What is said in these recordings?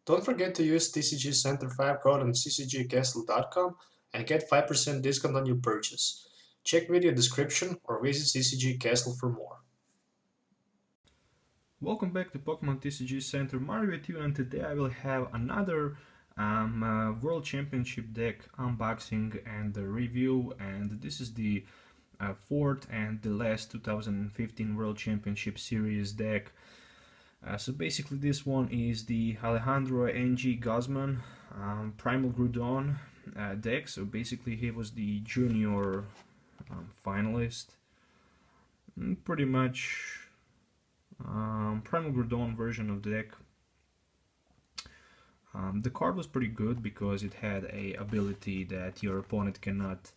Don't forget to use TCG Center 5 code on ccgcastle.com and get 5% discount on your purchase. Check video description or visit CCG Castle for more. Welcome back to Pokemon TCG Center. Mario with you, and today I will have another World Championship deck unboxing and review, and this is the fourth and the last 2015 World Championship Series deck. So basically this one is the Alejandro NG-Guzman Primal Groudon deck. So basically he was the junior finalist. Pretty much Primal Groudon version of the deck. The card was pretty good because it had a ability that your opponent cannot.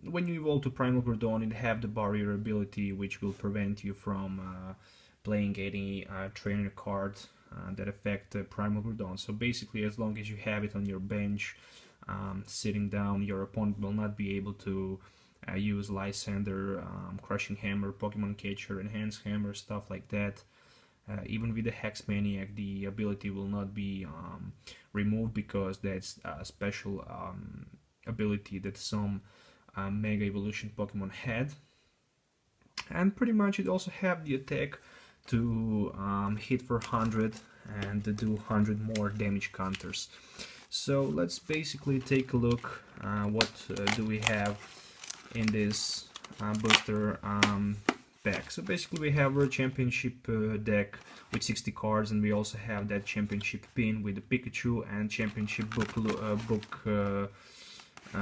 When you evolve to Primal Groudon, it have the barrier ability, which will prevent you from playing any trainer cards that affect Primal Groudon. So basically, as long as you have it on your bench, sitting down, your opponent will not be able to use Lysander, Crushing Hammer, Pokemon Catcher, Enhanced Hammer, stuff like that. Even with the Hex Maniac, the ability will not be removed because that's a special ability that some Mega Evolution Pokemon had. And pretty much it also have the attack to hit for 100 and do 100 more damage counters. So let's basically take a look what do we have in this booster pack. So basically we have a championship deck with 60 cards, and we also have that championship pin with the Pikachu and championship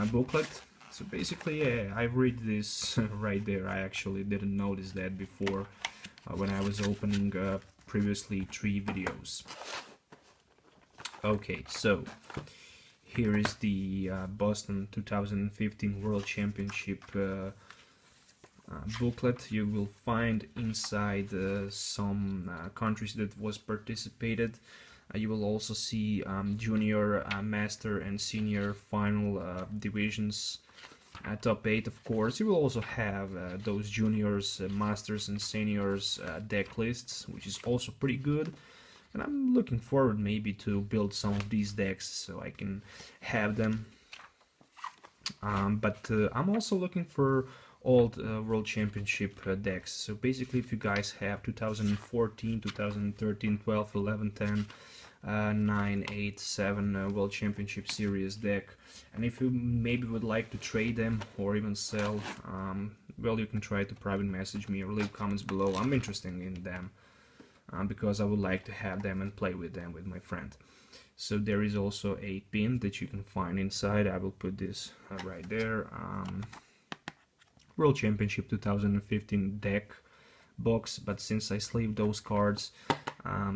booklet. So basically, yeah, I read this right there. I actually didn't notice that before when I was opening previously 3 videos. Okay, so here is the Boston 2015 World Championship booklet. You will find inside some countries that was participated. You will also see junior, master and senior final divisions, top 8 of course. You will also have those juniors, masters and seniors deck lists, which is also pretty good. And I'm looking forward maybe to build some of these decks so I can have them. But I'm also looking for old World Championship decks. So basically, if you guys have 2014, 2013, 12, 11, 10, 9, 8, 7 World Championship Series deck, and if you maybe would like to trade them or even sell, well, you can try to private message me or leave comments below. I'm interested in them because I would like to have them and play with them with my friend. So there is also a pin that you can find inside. I will put this right there. World Championship 2015 deck box, but since I sleeved those cards,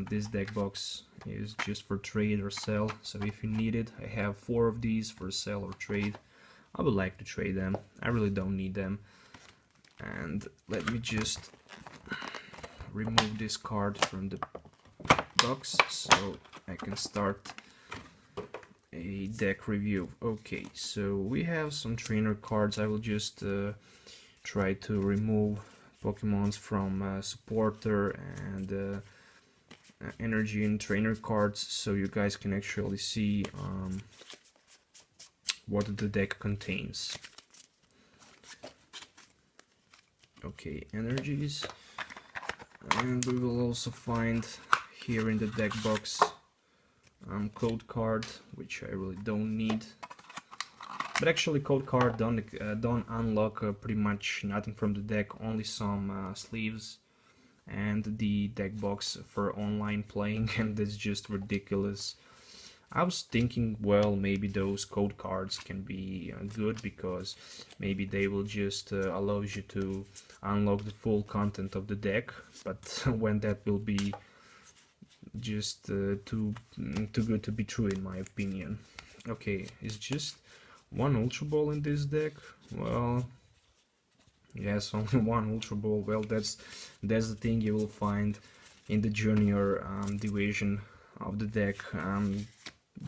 this deck box is just for trade or sell. So if you need it, I have 4 of these for sell or trade. I would like to trade them. I really don't need them. And let me just remove this card from the box so I can start a deck review. Okay, so we have some trainer cards. I will just try to remove Pokemons from supporter and energy and trainer cards so you guys can actually see what the deck contains. Okay, energies, and we will also find here in the deck box code card, which I really don't need. But actually, code card don't unlock pretty much nothing from the deck, only some sleeves and the deck box for online playing, and that's just ridiculous. I was thinking, well, maybe those code cards can be good because maybe they will just allow you to unlock the full content of the deck, but when that will be just too good to be true in my opinion. Okay, it's just one Ultra Ball in this deck. Well, yes, only one Ultra Ball. Well, that's the thing you will find in the junior division of the deck.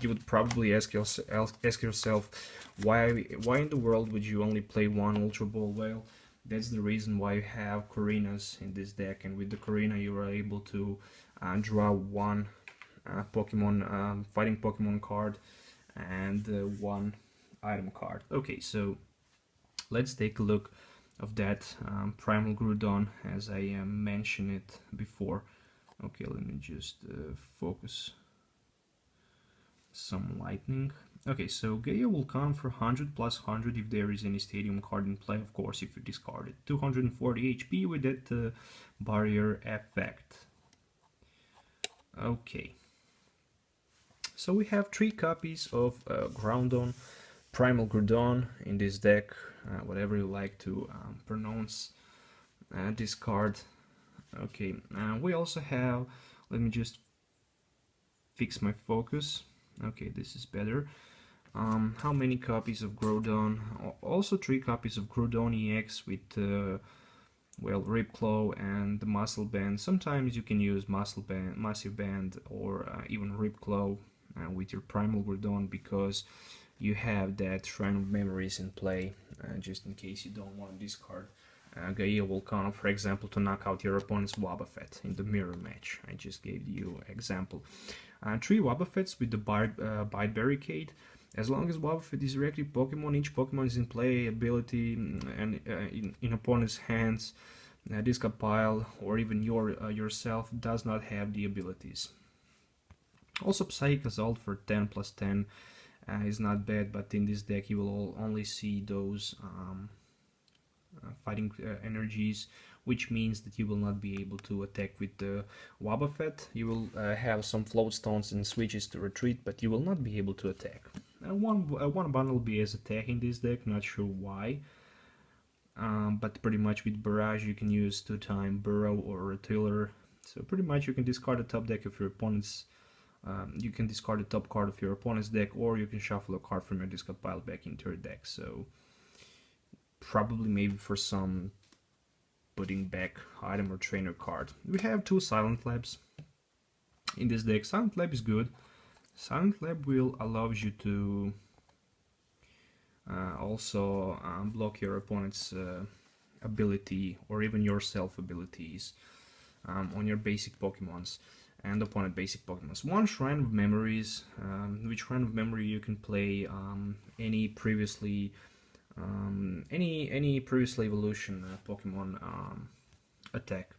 You would probably ask yourself why in the world would you only play one Ultra Ball? Well, that's the reason why you have Korinas in this deck, and with the Korina you are able to draw one Pokemon fighting Pokemon card and one item card. Okay, so let's take a look of that Primal Groudon as I mentioned it before. Okay, let me just focus some lightning. Okay, so Gaia will count for 100 plus 100 if there is any stadium card in play, of course, if you discard it. 240 HP with that barrier effect. Okay. So we have 3 copies of Groudon, Primal Groudon in this deck, whatever you like to pronounce this card. Okay, we also have, let me just fix my focus. Okay, this is better. How many copies of Groudon? Also 3 copies of Groudon EX with well, Rip Claw and the Muscle Band. Sometimes you can use Muscle Band, Massive Band, or even Rip Claw with your Primal Groudon, because you have that Shrine of Memories in play, just in case you don't want to discard. Gaia will count, for example, to knock out your opponent's Wobbuffet in the mirror match. I just gave you example. 3 Wobbuffets with the Bite Barricade. As long as Wobbuffet is directly Pokemon, each Pokemon is in play ability and in opponent's hands, discard pile, or even yourself does not have the abilities. Also, Psychic Assault for 10 plus 10 is not bad, but in this deck you will only see those fighting energies, which means that you will not be able to attack with the Wobbuffet. You will have some float stones and switches to retreat, but you will not be able to attack. One bundle be as attack in this deck, not sure why, but pretty much with Barrage you can use 2-time Burrow or Retailer, so pretty much you can discard the top deck of your opponent's you can discard the top card of your opponent's deck, or you can shuffle a card from your discard pile back into your deck. So probably maybe for some putting back item or trainer card. We have 2 Silent Labs in this deck. Silent Lab is good. Silent Lab will allow you to also block your opponent's ability or even yourself abilities on your basic Pokemons and opponent basic Pokemons. 1 Shrine of Memories, which Shrine of Memory you can play any previously evolution Pokemon attack.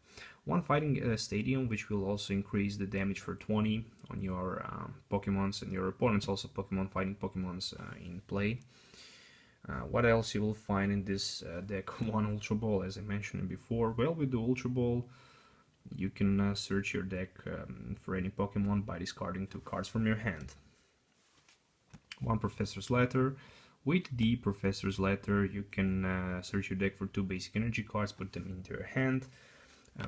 1 Fighting Stadium, which will also increase the damage for 20 on your Pokemons and your opponents, also Pokemon fighting Pokemons in play. What else you will find in this deck? 1 Ultra Ball, as I mentioned before. Well, with the Ultra Ball you can search your deck for any Pokemon by discarding 2 cards from your hand. 1 Professor's Letter. With the Professor's Letter you can search your deck for 2 basic energy cards, put them into your hand.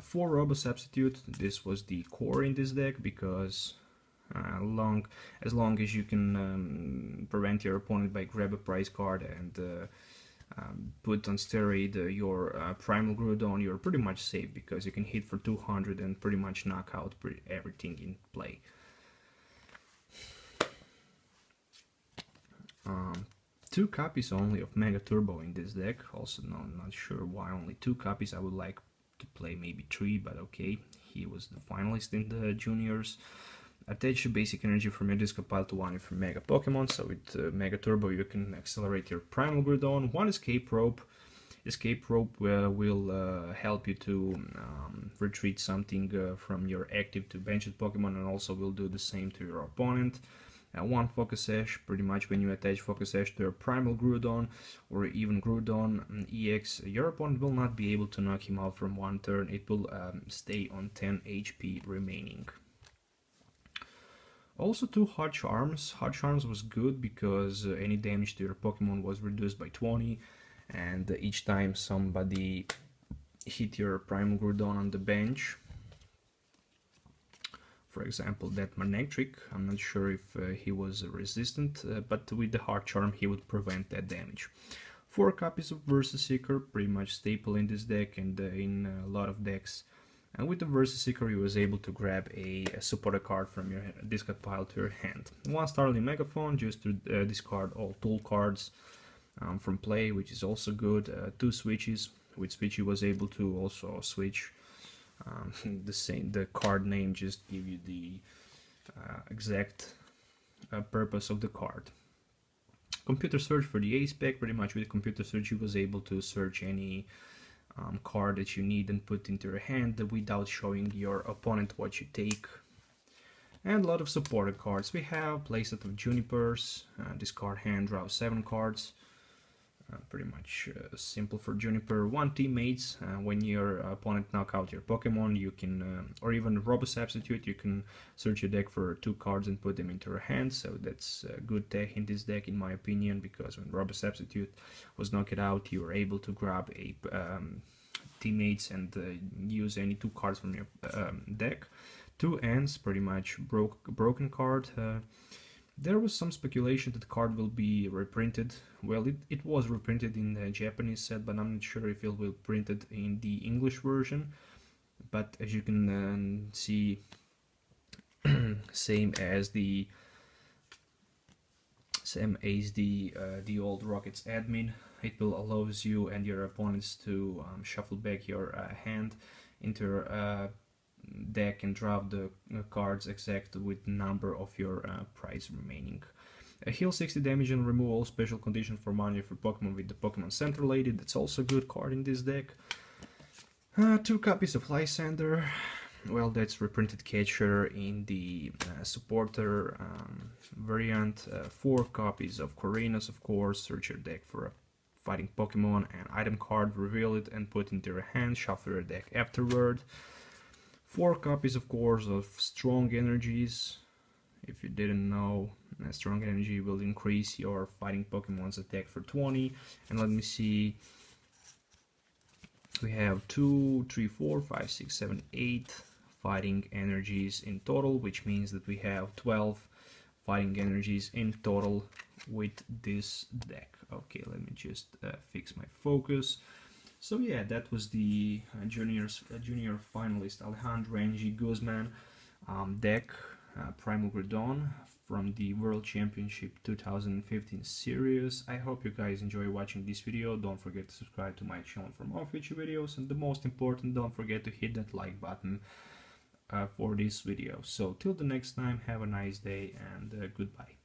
4 Robo Substitute. This was the core in this deck, because as long as you can prevent your opponent by grab a prize card and put on steroid your Primal Groudon, you're pretty much safe, because you can hit for 200 and pretty much knock out everything in play. 2 copies only of Mega Turbo in this deck. Also, no, not sure why only 2 copies. I would like to play maybe 3, but okay. He was the finalist in the juniors. Attach basic energy from your discard pile to 1 of your Mega Pokemon. So with Mega Turbo you can accelerate your Primal Groudon. 1 Escape Rope. Escape Rope will help you to retreat something from your active to benched Pokemon, and also will do the same to your opponent. 1 Focus Sash, pretty much when you attach Focus Sash to your Primal Groudon or even Groudon EX, your opponent will not be able to knock him out from 1 turn. It will stay on 10 HP remaining. Also 2 Hot Charms. Hot Charms was good because any damage to your Pokemon was reduced by 20, and each time somebody hit your Primal Groudon on the bench, for example that Manectric, I'm not sure if he was resistant, but with the Hard Charm he would prevent that damage. 4 copies of Versa Seeker, pretty much staple in this deck and in a lot of decks. And with the Versa Seeker you was able to grab a supporter card from your discard pile to your hand. 1 Starling Megaphone, just to discard all tool cards from play, which is also good. 2 Switches, with Switch you was able to also switch the card name, just give you the exact purpose of the card. Computer search for the ace pack. Pretty much with computer search you was able to search any card that you need and put into your hand without showing your opponent what you take. And a lot of supported cards. We have playset of Junipers. Discard hand, draw 7 cards. Pretty much simple for Juniper. 1 teammates. When your opponent knock out your Pokemon, you can, or even Robo Substitute, you can search your deck for 2 cards and put them into your hand. So that's a good tech in this deck, in my opinion, because when Robo Substitute was knocked out, you were able to grab a teammates and use any 2 cards from your deck. 2 ends, pretty much broken card. There was some speculation that the card will be reprinted. Well, it was reprinted in the Japanese set, but I'm not sure if it will be printed in the English version. But as you can see, same as the old Rockets admin, it will allows you and your opponents to shuffle back your hand into your deck and drop the cards exact with number of your prize remaining. Heal 60 damage and remove all special conditions for money for Pokemon with the Pokemon Center Lady. That's also a good card in this deck. 2 copies of Lysander. Well, that's reprinted catcher in the supporter variant. 4 copies of Corinas, of course. Search your deck for a fighting Pokemon and item card, reveal it and put into your hand, shuffle your deck afterward. 4 copies, of course, of Strong Energies. If you didn't know, Strong Energy will increase your fighting Pokemon's attack for 20. And let me see, we have 2, 3, 4, 5, 6, 7, 8 fighting energies in total, which means that we have 12 fighting energies in total with this deck. Okay, let me just fix my focus. So yeah, that was the junior finalist Alejandro NG-Guzman deck, Primal Groudon from the World Championship 2015 series. I hope you guys enjoy watching this video. Don't forget to subscribe to my channel for more future videos, and the most important, don't forget to hit that like button for this video. So till the next time, have a nice day and goodbye.